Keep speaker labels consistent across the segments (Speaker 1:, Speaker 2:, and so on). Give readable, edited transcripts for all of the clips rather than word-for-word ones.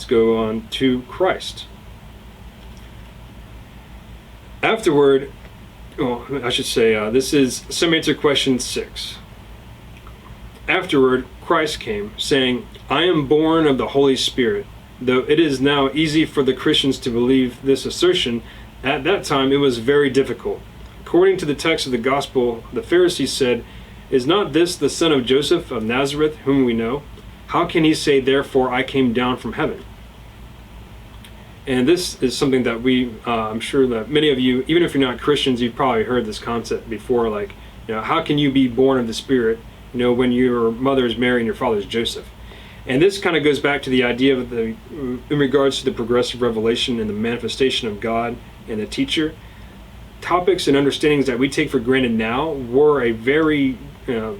Speaker 1: let's go on to Christ. Afterward, this is Some Answer Question 6. Afterward, Christ came, saying, I am born of the Holy Spirit. Though it is now easy for the Christians to believe this assertion, at that time it was very difficult. According to the text of the Gospel, the Pharisees said, Is not this the son of Joseph of Nazareth, whom we know? How can he say, therefore, I came down from heaven? And this is something that I'm sure that many of you, even if you're not Christians, you've probably heard this concept before, like, how can you be born of the Spirit, when your mother is Mary and your father is Joseph? And this kind of goes back to the idea of in regards to the progressive revelation and the manifestation of God and the teacher. Topics and understandings that we take for granted now were a very, trying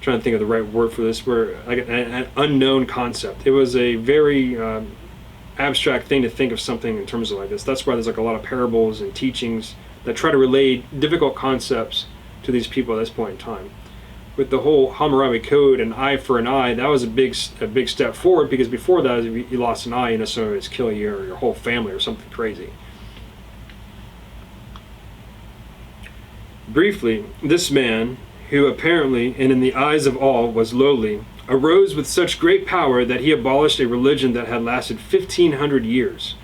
Speaker 1: to think of the right word for this, were like an unknown concept. It was a very abstract thing to think of something in terms of like this. That's why there's like a lot of parables and teachings that try to relate difficult concepts to these people at this point in time. With the whole Hammurabi Code and eye for an eye, that was a big step forward, because before that, if you lost an eye, so it's kill you or your whole family or something crazy. Briefly, this man, who apparently, and in the eyes of all, was lowly, arose with such great power that he abolished a religion that had lasted 1,500 years,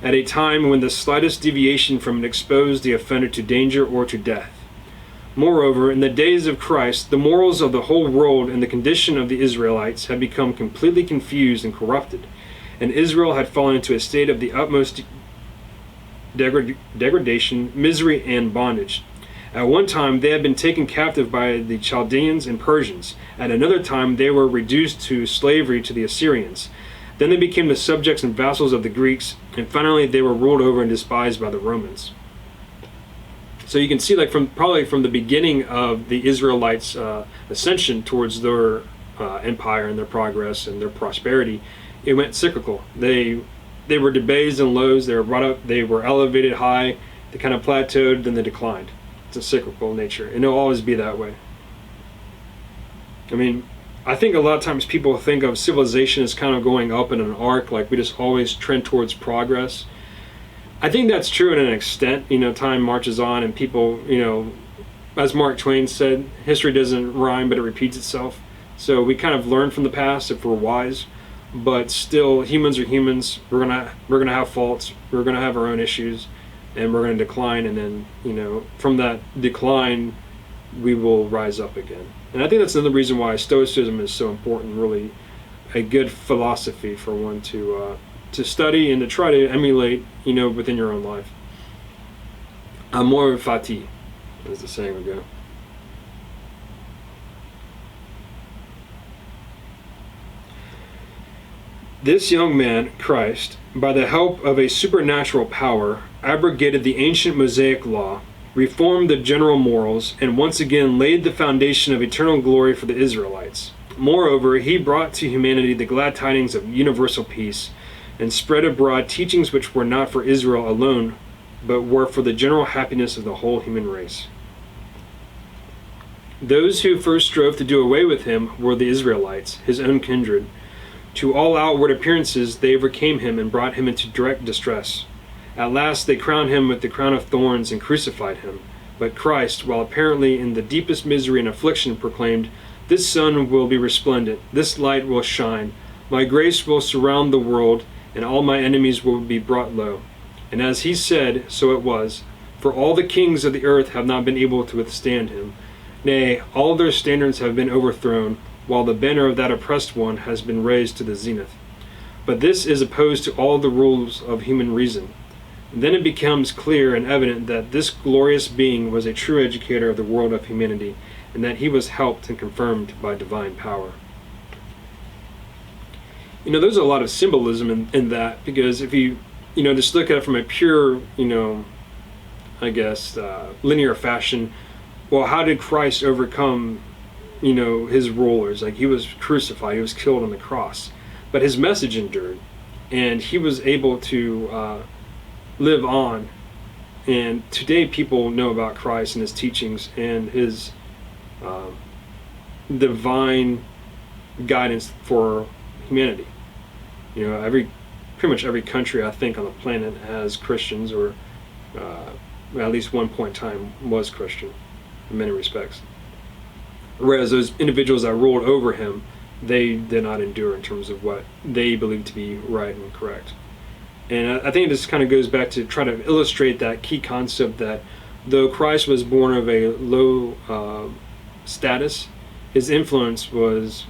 Speaker 1: at a time when the slightest deviation from it exposed the offender to danger or to death. Moreover, in the days of Christ, the morals of the whole world and the condition of the Israelites had become completely confused and corrupted, and Israel had fallen into a state of the utmost degradation, misery, and bondage. At one time, they had been taken captive by the Chaldeans and Persians. At another time, they were reduced to slavery to the Assyrians. Then they became the subjects and vassals of the Greeks, and finally they were ruled over and despised by the Romans. So you can see, like, probably from the beginning of the Israelites' ascension towards their empire and their progress and their prosperity, it went cyclical. They were debased and lows. They were brought up. They were elevated high. They kind of plateaued. Then they declined. It's a cyclical nature, and it'll always be that way. I mean, I think a lot of times people think of civilization as kind of going up in an arc, like we just always trend towards progress. I think that's true to an extent. Time marches on, and people, as Mark Twain said, history doesn't rhyme, but it repeats itself. So we kind of learn from the past if we're wise, but still, humans are humans. We're gonna have faults. We're gonna have our own issues, and we're gonna decline. And then, from that decline, we will rise up again. And I think that's another reason why Stoicism is so important. Really, a good philosophy for one to study and to try to emulate, within your own life. Amor fati, as the saying would go. This young man, Christ, by the help of a supernatural power, abrogated the ancient Mosaic law, reformed the general morals, and once again laid the foundation of eternal glory for the Israelites. Moreover, he brought to humanity the glad tidings of universal peace, and spread abroad teachings which were not for Israel alone, but were for the general happiness of the whole human race. Those who first strove to do away with him were the Israelites, his own kindred. To all outward appearances they overcame him and brought him into direct distress. At last they crowned him with the crown of thorns and crucified him. But Christ, while apparently in the deepest misery and affliction, proclaimed, "This sun will be resplendent, this light will shine, my grace will surround the world, and all my enemies will be brought low." And as he said, so it was. For all the kings of the earth have not been able to withstand him. Nay, all their standards have been overthrown, while the banner of that oppressed one has been raised to the zenith. But this is opposed to all the rules of human reason. Then it becomes clear and evident that this glorious being was a true educator of the world of humanity, and that he was helped and confirmed by divine power. There's a lot of symbolism in that, because if you, just look at it from a pure, linear fashion, well, how did Christ overcome, his rulers? Like, he was crucified, he was killed on the cross, but his message endured, and he was able to live on. And today people know about Christ and his teachings and his divine guidance for humanity. You know, pretty much every country I think on the planet has Christians, or at least one point in time was Christian in many respects. Whereas those individuals that ruled over him, they did not endure in terms of what they believed to be right and correct. And I think this kind of goes back to try to illustrate that key concept that though Christ was born of a low status, his influence was,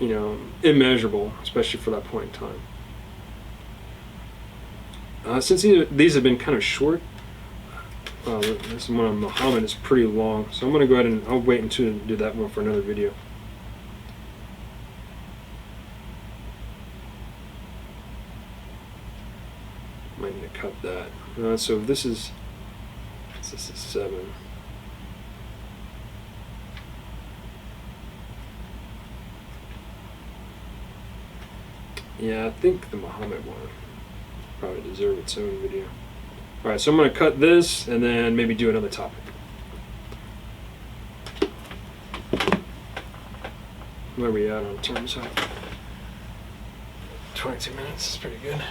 Speaker 1: immeasurable, especially for that point in time. Since these have been kind of short, this one on Muhammad is pretty long, so I'm going to go ahead and I'll wait until do that one for another video. Might need to cut that. So this is 7. Yeah, I think the Muhammad one probably deserve its own video. Alright, so I'm going to cut this and then maybe do another topic. Where are we at on terms of 22 minutes? That's pretty good.